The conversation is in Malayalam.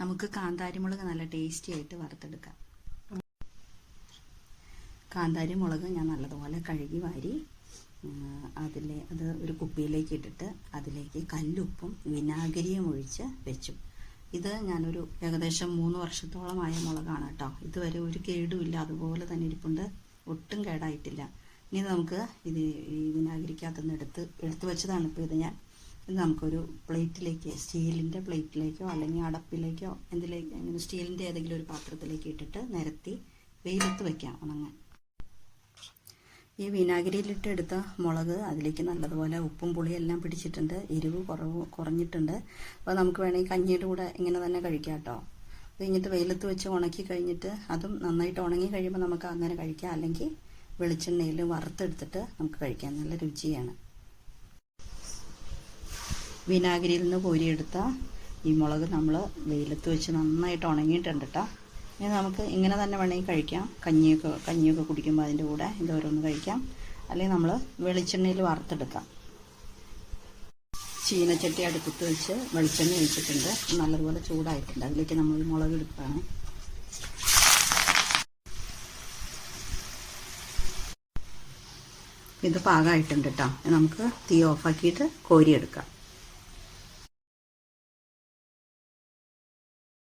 നമുക്ക് കാന്താരിമുളക് നല്ല ടേസ്റ്റി ആയിട്ട് വറുത്തെടുക്കാം. കാന്താരി മുളക് ഞാൻ നല്ലതുപോലെ കഴുകി വാരി അത് ഒരു കുപ്പിയിലേക്ക് ഇട്ടിട്ട് അതിലേക്ക് കല്ലുപ്പും വിനാഗിരിയും ഒഴിച്ച് വെച്ചു. ഇത് ഞാനൊരു ഏകദേശം 3 വർഷത്തോളമായ മുളകാണ് കേട്ടോ. ഇതുവരെ ഒരു കേടുമില്ല, അതുപോലെ തന്നെ ഇരിപ്പുണ്ട്, ഒട്ടും കേടായിട്ടില്ല. ഇനി നമുക്ക് ഈ വിനാഗിരിക്കകത്തുനിന്ന് എടുത്ത് വെച്ചതാണ് ഇപ്പോൾ ഇത് നമുക്കൊരു പ്ലേറ്റിലേക്ക്, സ്റ്റീലിൻ്റെ പ്ലേറ്റിലേക്കോ അല്ലെങ്കിൽ അടപ്പിലേക്കോ ഇങ്ങനെ സ്റ്റീലിൻ്റെ ഏതെങ്കിലും ഒരു പാത്രത്തിലേക്ക് ഇട്ടിട്ട് നിരത്തി വെയിലത്ത് വയ്ക്കാം ഉണങ്ങാൻ. ഈ വിനാഗിരിയിലിട്ട് എടുത്ത മുളക് അതിലേക്ക് നല്ലതുപോലെ ഉപ്പും പുളിയെല്ലാം പിടിച്ചിട്ടുണ്ട്, എരിവ് കുറഞ്ഞിട്ടുണ്ട്. അപ്പോൾ നമുക്ക് വേണമെങ്കിൽ കഞ്ഞിയുടെ കൂടെ ഇങ്ങനെ തന്നെ കഴിക്കാം കേട്ടോ. അത് കഴിഞ്ഞിട്ട് വെയിലത്ത് വെച്ച് ഉണക്കി കഴിഞ്ഞിട്ട് അതും നന്നായിട്ട് ഉണങ്ങി കഴിയുമ്പോൾ നമുക്ക് അങ്ങനെ കഴിക്കാം, അല്ലെങ്കിൽ വെളിച്ചെണ്ണയിൽ വറുത്തെടുത്തിട്ട് നമുക്ക് കഴിക്കാം. നല്ല രുചിയാണ്. വിനാഗിരിയിൽ നിന്ന് കോരിയെടുത്ത ഈ മുളക് നമ്മൾ വെയിലത്ത് വെച്ച് നന്നായിട്ട് ഉണങ്ങിയിട്ടുണ്ട് കേട്ടോ. ഇനി നമുക്ക് ഇങ്ങനെ തന്നെ വേണമെങ്കിൽ കഴിക്കാം. കഞ്ഞിയൊക്കെ കുടിക്കുമ്പോൾ അതിൻ്റെ കൂടെ ഇതോരോന്ന് കഴിക്കാം, അല്ലെങ്കിൽ നമ്മൾ വെളിച്ചെണ്ണയിൽ വറുത്തെടുക്കാം. ചീനച്ചട്ടി അടുപ്പത്ത് വെച്ച് വെളിച്ചെണ്ണ ഒഴിച്ചിട്ടുണ്ട്, നല്ലതുപോലെ ചൂടായിട്ടുണ്ട്. അതിലേക്ക് നമ്മൾ മുളക് എടുക്കുകയാണ്. ഇത് പാകമായിട്ടുണ്ട് കേട്ടോ. നമുക്ക് തീ ഓഫാക്കിയിട്ട് കോരിയെടുക്കാം.